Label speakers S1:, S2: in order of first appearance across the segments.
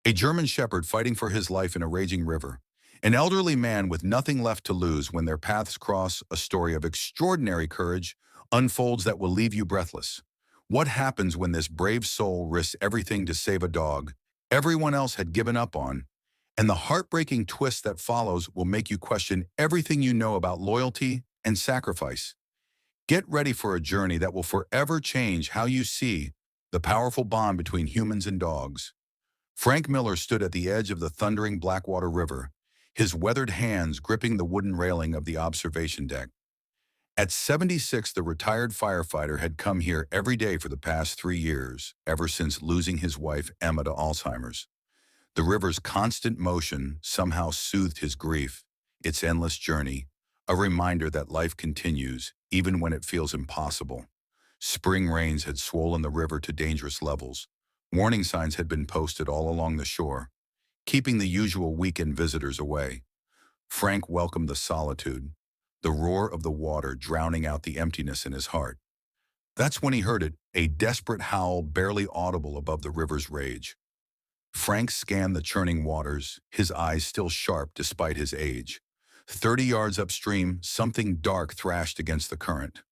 S1: A German shepherd fighting for his life in a raging river. An elderly man with nothing left to lose when their paths cross. A story of extraordinary courage unfolds that will leave you breathless. What happens when this brave soul risks everything to save a dog everyone else had given up on? And the heartbreaking twist that follows will make you question everything you know about loyalty and sacrifice. Get ready for a journey that will forever change how you see the powerful bond between humans and dogs. Frank Miller stood at the edge of the thundering Blackwater River, his weathered hands gripping the wooden railing of the observation deck. At 76, the retired firefighter had come here every day for the past 3 years, ever since losing his wife Emma to Alzheimer's. The river's constant motion somehow soothed his grief, its endless journey, a reminder that life continues even when it feels impossible. Spring rains had swollen the river to dangerous levels. Warning signs had been posted all along the shore, keeping the usual weekend visitors away. Frank welcomed the solitude, the roar of the water drowning out the emptiness in his heart. That's when he heard it, a desperate howl barely audible above the river's rage. Frank scanned the churning waters, his eyes still sharp despite his age. 30 yards upstream, something dark thrashed against the current.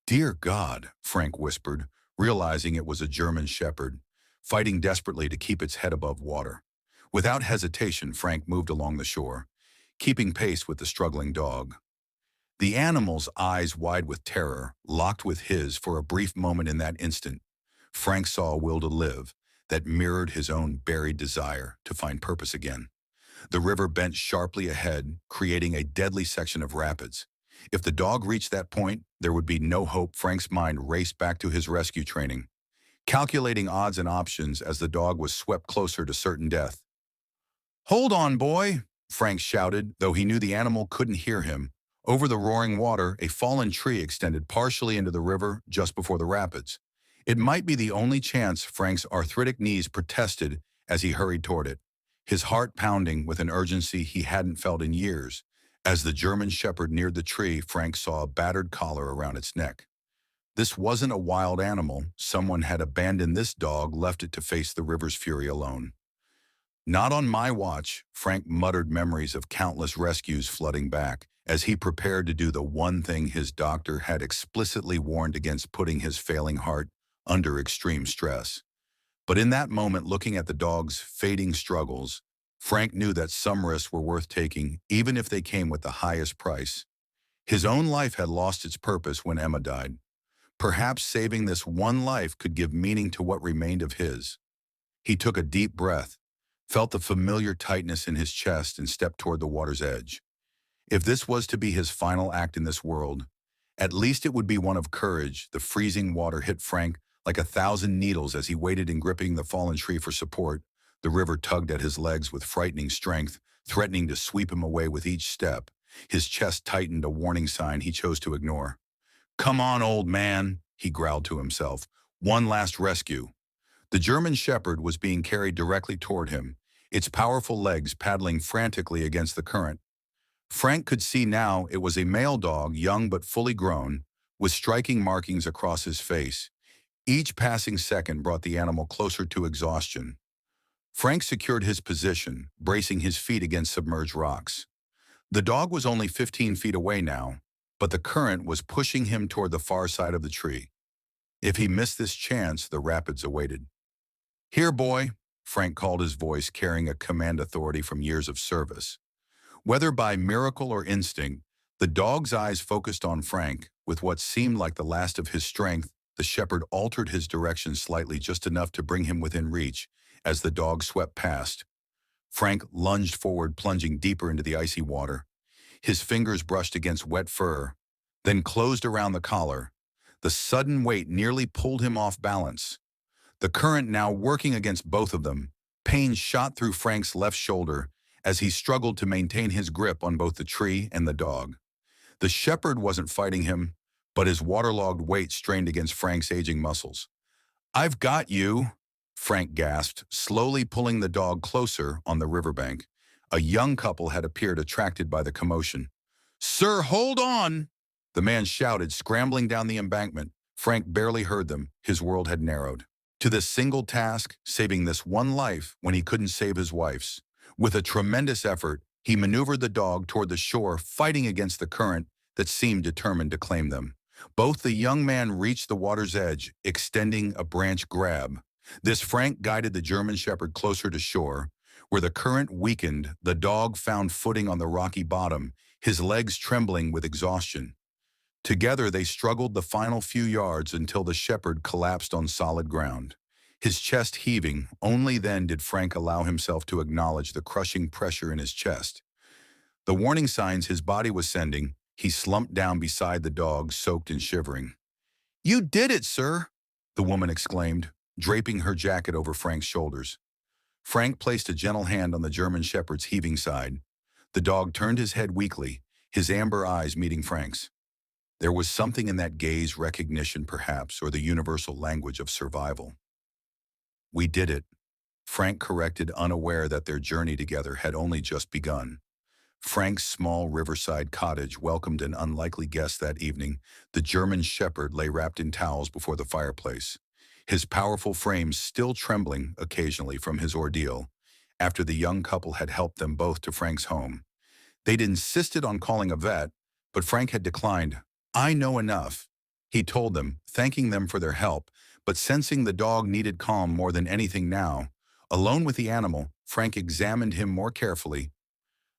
S1: "Dear God," Frank whispered, realizing it was a German shepherd, fighting desperately to keep its head above water. Without hesitation, Frank moved along the shore, keeping pace with the struggling dog. The animal's eyes wide with terror, locked with his for a brief moment. In that instant, Frank saw a will to live that mirrored his own buried desire to find purpose again. The river bent sharply ahead, creating a deadly section of rapids. If the dog reached that point, there would be no hope. Frank's mind raced back to his rescue training, calculating odds and options as the dog was swept closer to certain death. "Hold on, boy," Frank shouted, though he knew the animal couldn't hear him. Over the roaring water, a fallen tree extended partially into the river just before the rapids. It might be the only chance. Frank's arthritic knees protested as he hurried toward it, his heart pounding with an urgency he hadn't felt in years. As the German shepherd neared the tree, Frank saw a battered collar around its neck. This wasn't a wild animal. Someone had abandoned this dog, left it to face the river's fury alone. "Not on my watch," Frank muttered, memories of countless rescues flooding back, as he prepared to do the one thing his doctor had explicitly warned against: putting his failing heart under extreme stress. But in that moment, looking at the dog's fading struggles, Frank knew that some risks were worth taking, even if they came with the highest price. His own life had lost its purpose when Emma died. Perhaps saving this one life could give meaning to what remained of his. He took a deep breath, felt the familiar tightness in his chest, and stepped toward the water's edge. If this was to be his final act in this world, at least it would be one of courage. The freezing water hit Frank like 1,000 needles as he waited in gripping the fallen tree for support. The river tugged at his legs with frightening strength, threatening to sweep him away with each step. His chest tightened, a warning sign he chose to ignore. "Come on, old man," he growled to himself. "One last rescue." The German shepherd was being carried directly toward him, its powerful legs paddling frantically against the current. Frank could see now it was a male dog, young but fully grown, with striking markings across his face. Each passing second brought the animal closer to exhaustion. Frank secured his position, bracing his feet against submerged rocks. The dog was only 15 feet away now, but the current was pushing him toward the far side of the tree. If he missed this chance, the rapids awaited. "Here, boy," Frank called, his voice carrying a command authority from years of service. Whether by miracle or instinct, the dog's eyes focused on Frank. With what seemed like the last of his strength, the shepherd altered his direction slightly, just enough to bring him within reach. As the dog swept past, Frank lunged forward, plunging deeper into the icy water. His fingers brushed against wet fur, then closed around the collar. The sudden weight nearly pulled him off balance. The current now working against both of them, pain shot through Frank's left shoulder as he struggled to maintain his grip on both the tree and the dog. The shepherd wasn't fighting him, but his waterlogged weight strained against Frank's aging muscles. "I've got you," Frank gasped, slowly pulling the dog closer on the riverbank. A young couple had appeared, attracted by the commotion. "Sir, hold on!" the man shouted, scrambling down the embankment. Frank barely heard them. His world had narrowed. to this single task, saving this one life when he couldn't save his wife's. With a tremendous effort, he maneuvered the dog toward the shore, fighting against the current that seemed determined to claim them. Both the young man reached the water's edge, extending a branch grab. This Frank guided the German Shepherd closer to shore. Where the current weakened, the dog found footing on the rocky bottom, his legs trembling with exhaustion. Together they struggled the final few yards until the shepherd collapsed on solid ground. His chest heaving, only then did Frank allow himself to acknowledge the crushing pressure in his chest. The warning signs his body was sending, he slumped down beside the dog, soaked and shivering. "You did it, sir," the woman exclaimed, draping her jacket over Frank's shoulders. Frank placed a gentle hand on the German shepherd's heaving side. The dog turned his head weakly, his amber eyes meeting Frank's. There was something in that gaze, recognition perhaps, or the universal language of survival. "We did it," Frank corrected, unaware that their journey together had only just begun. Frank's small riverside cottage welcomed an unlikely guest that evening. The German shepherd lay wrapped in towels before the fireplace, his powerful frame still trembling occasionally from his ordeal, after the young couple had helped them both to Frank's home. They'd insisted on calling a vet, but Frank had declined. "I know enough," he told them, thanking them for their help, but sensing the dog needed calm more than anything now. Alone with the animal, Frank examined him more carefully.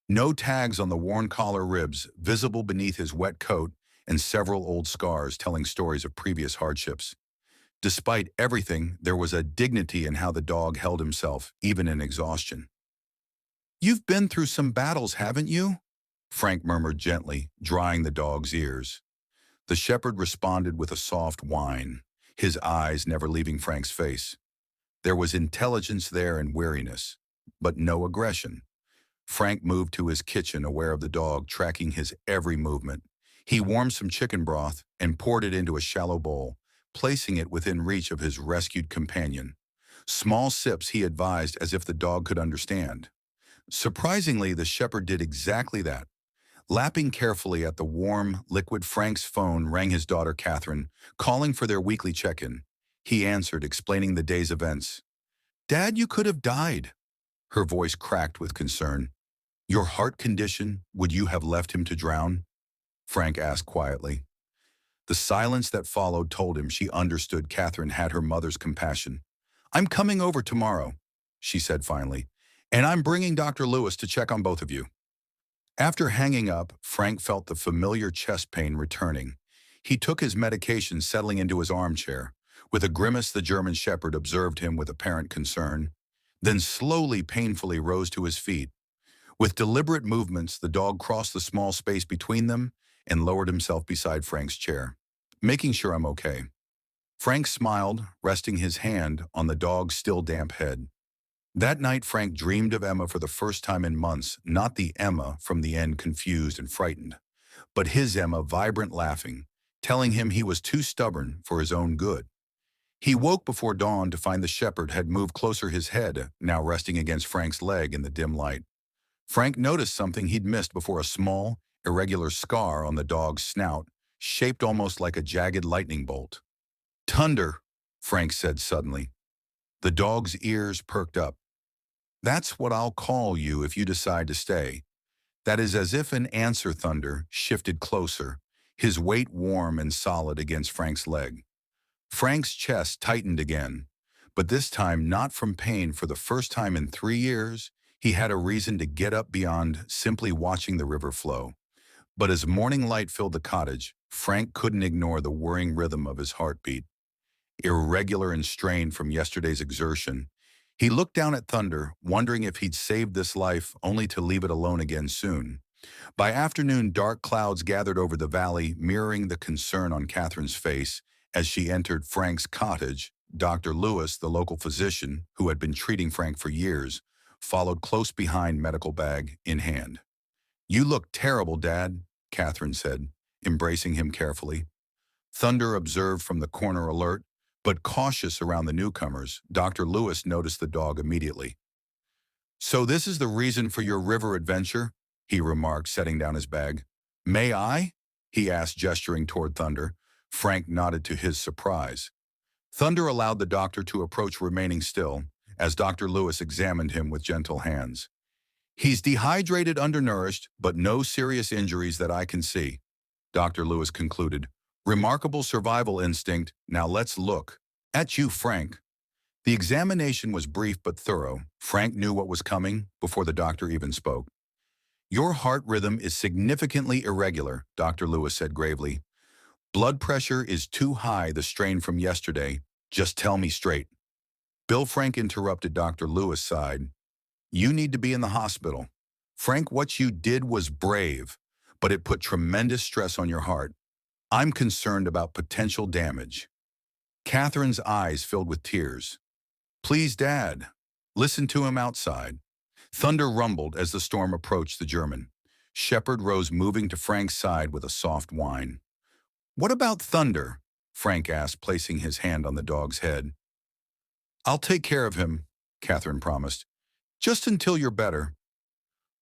S1: No tags on the worn collar ribs, visible beneath his wet coat, and several old scars telling stories of previous hardships. Despite everything, there was a dignity in how the dog held himself, even in exhaustion. "You've been through some battles, haven't you?" Frank murmured gently, drying the dog's ears. The shepherd responded with a soft whine, his eyes never leaving Frank's face. There was intelligence there and weariness, but no aggression. Frank moved to his kitchen, aware of the dog, tracking his every movement. He warmed some chicken broth and poured it into a shallow bowl, placing it within reach of his rescued companion. Small sips, he advised, as if the dog could understand. Surprisingly, the shepherd did exactly that. Lapping carefully at the warm, liquid, Frank's phone rang his daughter Catherine, calling for their weekly check-in. He answered, explaining the day's events. "Dad, you could have died." Her voice cracked with concern. "Your heart condition, would you have left him to drown?" Frank asked quietly. The silence that followed told him she understood Catherine had her mother's compassion. "I'm coming over tomorrow," she said finally, "and I'm bringing Dr. Lewis to check on both of you." After hanging up, Frank felt the familiar chest pain returning. He took his medication, settling into his armchair. With a grimace, the German shepherd observed him with apparent concern, then slowly, painfully rose to his feet. With deliberate movements, the dog crossed the small space between them and lowered himself beside Frank's chair. "Making sure I'm okay." Frank smiled, resting his hand on the dog's still damp head. That night, Frank dreamed of Emma for the first time in months, not the Emma from the end, confused and frightened, but his Emma, vibrant, laughing, telling him he was too stubborn for his own good. He woke before dawn to find the shepherd had moved closer, his head now resting against Frank's leg in the dim light. Frank noticed something he'd missed before: a small, irregular scar on the dog's snout, shaped almost like a jagged lightning bolt. "Thunder," Frank said suddenly. The dog's ears perked up. "That's what I'll call you if you decide to stay." That is as if an answer. Thunder shifted closer, his weight warm and solid against Frank's leg. Frank's chest tightened again, but this time not from pain. For the first time in 3 years, he had a reason to get up beyond simply watching the river flow. But as morning light filled the cottage, Frank couldn't ignore the whirring rhythm of his heartbeat. Irregular and strained from yesterday's exertion, he looked down at Thunder, wondering if he'd saved this life only to leave it alone again soon. By afternoon, dark clouds gathered over the valley, mirroring the concern on Catherine's face as she entered Frank's cottage. Dr. Lewis, the local physician who had been treating Frank for years, followed close behind, medical bag in hand. "You look terrible, Dad," Catherine said, embracing him carefully. Thunder observed from the corner, alert but cautious around the newcomers. Dr. Lewis noticed the dog immediately. "So this is the reason for your river adventure?" he remarked, setting down his bag. "May I?" he asked, gesturing toward Thunder. Frank nodded to his surprise. Thunder allowed the doctor to approach, remaining still, as Dr. Lewis examined him with gentle hands. He's dehydrated, undernourished, but no serious injuries that I can see, Dr. Lewis concluded. Remarkable survival instinct. Now let's look at you, Frank. The examination was brief but thorough. Frank knew what was coming before the doctor even spoke. Your heart rhythm is significantly irregular, Dr. Lewis said gravely. Blood pressure is too high, the strain from yesterday. Just tell me straight. Bill, Frank interrupted. Dr. Lewis sighed. You need to be in the hospital. Frank, what you did was brave, but it put tremendous stress on your heart. I'm concerned about potential damage. Catherine's eyes filled with tears. Please, Dad. Listen to him outside. Thunder rumbled as the storm approached the German. Shepard rose, moving to Frank's side with a soft whine. What about Thunder? Frank asked, placing his hand on the dog's head. I'll take care of him, Catherine promised. Just until you're better.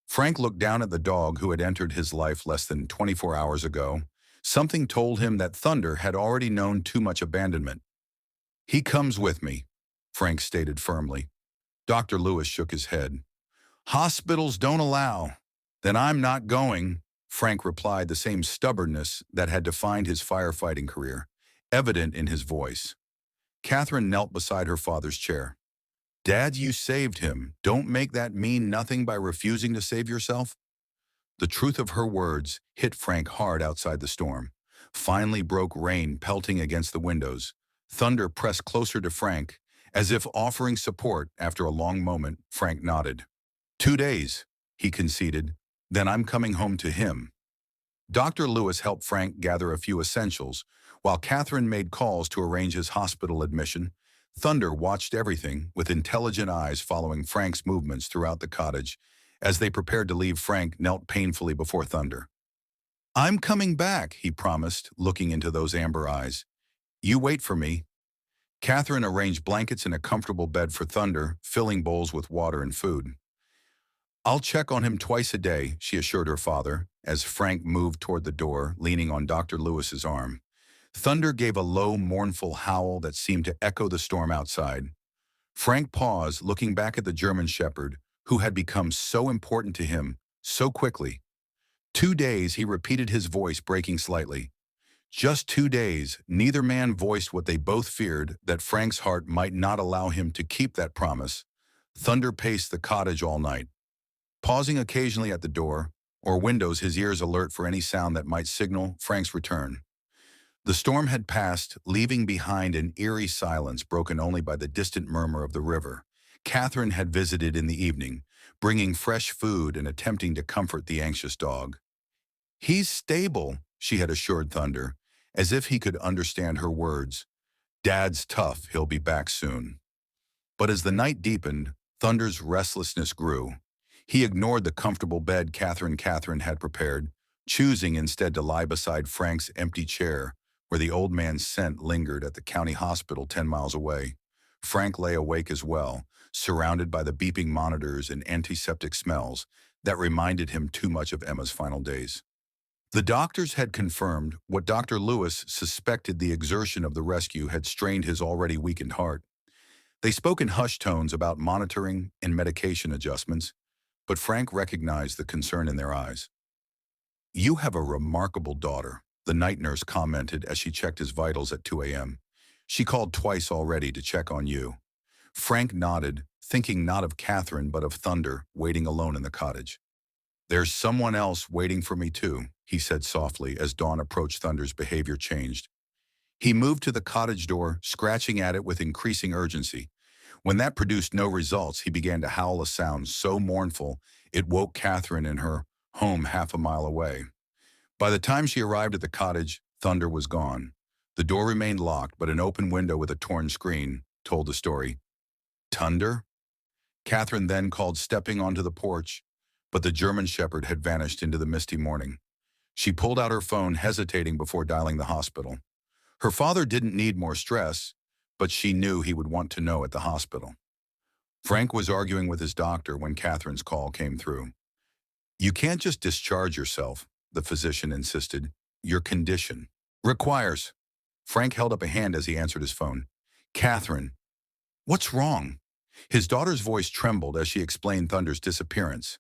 S1: Frank looked down at the dog who had entered his life less than 24 hours ago. Something told him that Thunder had already known too much abandonment. He comes with me, Frank stated firmly. Dr. Lewis shook his head. Hospitals don't allow. Then I'm not going, Frank replied, the same stubbornness that had defined his firefighting career, evident in his voice. Catherine knelt beside her father's chair. Dad, you saved him. Don't make that mean nothing by refusing to save yourself. The truth of her words hit Frank hard outside the storm. Finally broke rain pelting against the windows. Thunder pressed closer to Frank, as if offering support. After a long moment, Frank nodded. 2 days, he conceded. Then I'm coming home to him. Dr. Lewis helped Frank gather a few essentials, while Catherine made calls to arrange his hospital admission. Thunder watched everything with intelligent eyes, following Frank's movements throughout the cottage. As they prepared to leave, Frank knelt painfully before Thunder. I'm coming back, he promised, looking into those amber eyes. You wait for me. Catherine arranged blankets and a comfortable bed for Thunder, filling bowls with water and food. I'll check on him twice a day, she assured her father, as Frank moved toward the door, leaning on Dr. Lewis's arm. Thunder gave a low, mournful howl that seemed to echo the storm outside. Frank paused, looking back at the German shepherd, who had become so important to him so quickly. 2 days, he repeated, his voice breaking slightly. Just 2 days. Neither man voiced what they both feared, that Frank's heart might not allow him to keep that promise. Thunder paced the cottage all night, pausing occasionally at the door or windows, his ears alert for any sound that might signal Frank's return. The storm had passed, leaving behind an eerie silence broken only by the distant murmur of the river. Catherine had visited in the evening, bringing fresh food and attempting to comfort the anxious dog. He's stable, she had assured Thunder, as if he could understand her words. Dad's tough, he'll be back soon. But as the night deepened, Thunder's restlessness grew. He ignored the comfortable bed Catherine had prepared, choosing instead to lie beside Frank's empty chair, where the old man's scent lingered at the county hospital 10 miles away. Frank lay awake as well, surrounded by the beeping monitors and antiseptic smells that reminded him too much of Emma's final days. The doctors had confirmed what Dr. Lewis suspected: the exertion of the rescue had strained his already weakened heart. They spoke in hushed tones about monitoring and medication adjustments, but Frank recognized the concern in their eyes. You have a remarkable daughter, the night nurse commented as she checked his vitals at 2 a.m. She called twice already to check on you. Frank nodded, thinking not of Catherine but of Thunder, waiting alone in the cottage. There's someone else waiting for me too, he said softly as dawn approached. Thunder's behavior changed. He moved to the cottage door, scratching at it with increasing urgency. When that produced no results, he began to howl, a sound so mournful it woke Catherine in her home half a mile away. By the time she arrived at the cottage, Thunder was gone. The door remained locked, but an open window with a torn screen told the story. Thunder? Catherine then called, stepping onto the porch, but the German shepherd had vanished into the misty morning. She pulled out her phone, hesitating before dialing the hospital. Her father didn't need more stress, but she knew he would want to know at the hospital. Frank was arguing with his doctor when Catherine's call came through. You can't just discharge yourself, the physician insisted. Your condition requires. Frank held up a hand as he answered his phone. Catherine, what's wrong? His daughter's voice trembled as she explained Thunder's disappearance.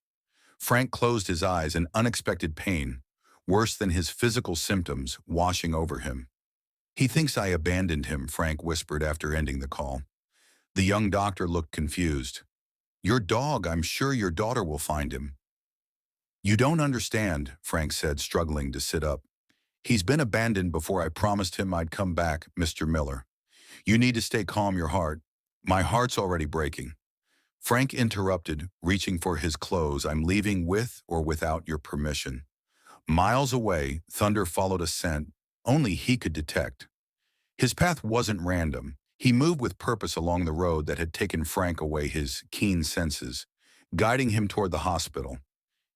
S1: Frank closed his eyes in unexpected pain, worse than his physical symptoms, washing over him. He thinks I abandoned him, Frank whispered after ending the call. The young doctor looked confused. Your dog, I'm sure your daughter will find him. You don't understand, Frank said, struggling to sit up. He's been abandoned before I promised him I'd come back, Mr. Miller. You need to stay calm your heart. My heart's already breaking. Frank interrupted, reaching for his clothes. I'm leaving with or without your permission. Miles away, Thunder followed a scent only he could detect. His path wasn't random. He moved with purpose along the road that had taken Frank away his keen senses, guiding him toward the hospital.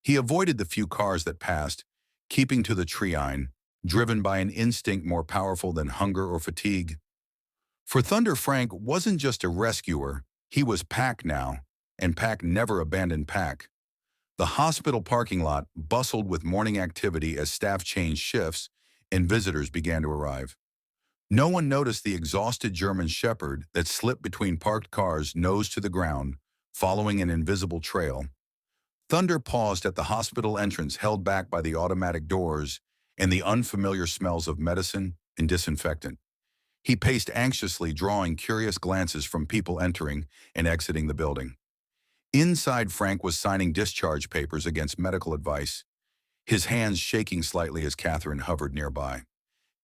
S1: He avoided the few cars that passed, keeping to the treine, driven by an instinct more powerful than hunger or fatigue. For Thunder, Frank wasn't just a rescuer, he was Pack now, and Pack never abandoned Pack. The hospital parking lot bustled with morning activity as staff changed shifts and visitors began to arrive. No one noticed the exhausted German shepherd that slipped between parked cars nose to the ground, following an invisible trail. Thunder paused at the hospital entrance held back by the automatic doors and the unfamiliar smells of medicine and disinfectant. He paced anxiously, drawing curious glances from people entering and exiting the building. Inside, Frank was signing discharge papers against medical advice, his hands shaking slightly as Catherine hovered nearby.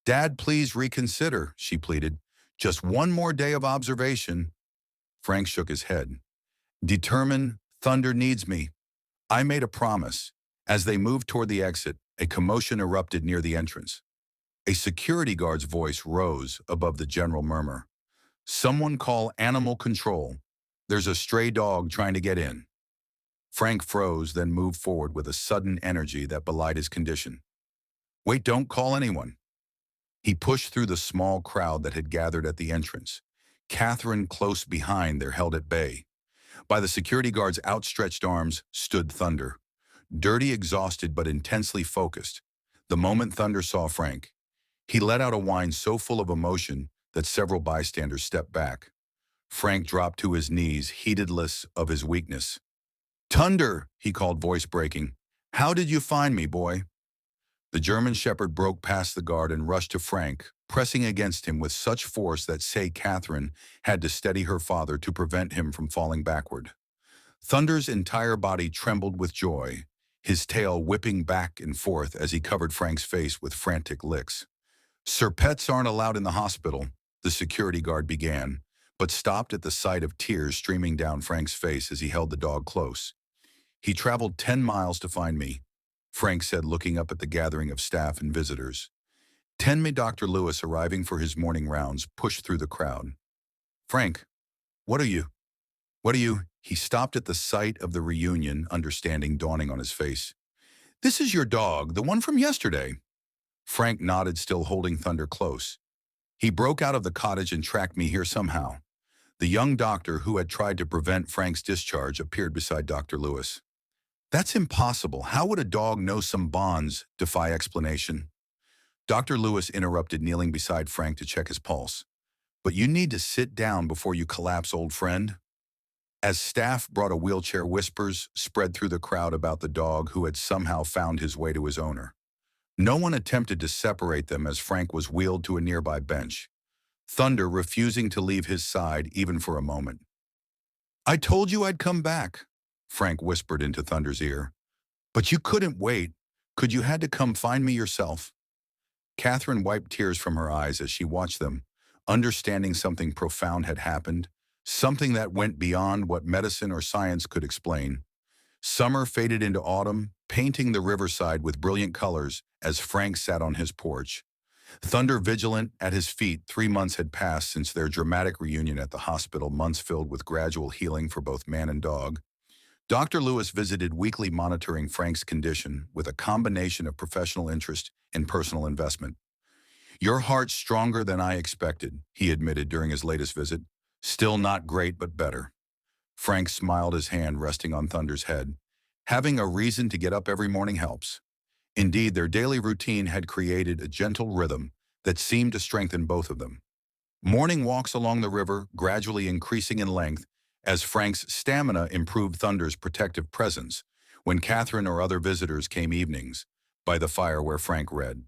S1: Dad, please reconsider, she pleaded. Just one more day of observation. Frank shook his head. Determined, Thunder needs me. I made a promise. As they moved toward the exit, a commotion erupted near the entrance. A security guard's voice rose above the general murmur. Someone call animal control. There's a stray dog trying to get in. Frank froze, then moved forward with a sudden energy that belied his condition. Wait, don't call anyone. He pushed through the small crowd that had gathered at the entrance. Catherine, close behind, there held at bay. By the security guard's outstretched arms stood Thunder, dirty, exhausted, but intensely focused. The moment Thunder saw Frank, he let out a whine so full of emotion that several bystanders stepped back. Frank dropped to his knees, heedless of his weakness. Thunder, he called, voice breaking. How did you find me, boy? The German shepherd broke past the guard and rushed to Frank, pressing against him with such force that, say, Catherine had to steady her father to prevent him from falling backward. Thunder's entire body trembled with joy, his tail whipping back and forth as he covered Frank's face with frantic licks. Sir, pets aren't allowed in the hospital, the security guard began, but stopped at the sight of tears streaming down Frank's face as he held the dog close. He traveled 10 miles to find me, Frank said, looking up at the gathering of staff and visitors. Dr. Lewis, arriving for his morning rounds, pushed through the crowd. Frank, what are you? He stopped at the sight of the reunion, understanding dawning on his face. This is your dog, the one from yesterday. Frank nodded, still holding Thunder close. He broke out of the cottage and tracked me here somehow. The young doctor who had tried to prevent Frank's discharge appeared beside Dr. Lewis. That's impossible. How would a dog know some bonds defy explanation? Dr. Lewis interrupted, kneeling beside Frank to check his pulse. But you need to sit down before you collapse, old friend. As staff brought a wheelchair, whispers spread through the crowd about the dog who had somehow found his way to his owner. No one attempted to separate them as Frank was wheeled to a nearby bench, Thunder refusing to leave his side even for a moment. I told you I'd come back, Frank whispered into Thunder's ear. But you couldn't wait. Could you had to come find me yourself? Catherine wiped tears from her eyes as she watched them, understanding something profound had happened, something that went beyond what medicine or science could explain. Summer faded into autumn, painting the riverside with brilliant colors as Frank sat on his porch. Thunder vigilant at his feet, 3 months had passed since their dramatic reunion at the hospital, months filled with gradual healing for both man and dog. Dr. Lewis visited weekly, monitoring Frank's condition with a combination of professional interest and personal investment. Your heart's stronger than I expected, he admitted during his latest visit. Still not great, but better. Frank smiled, his hand resting on Thunder's head. Having a reason to get up every morning helps. Indeed, their daily routine had created a gentle rhythm that seemed to strengthen both of them. Morning walks along the river, gradually increasing in length as Frank's stamina improved Thunder's protective presence when Catherine or other visitors came evenings by the fire where Frank read.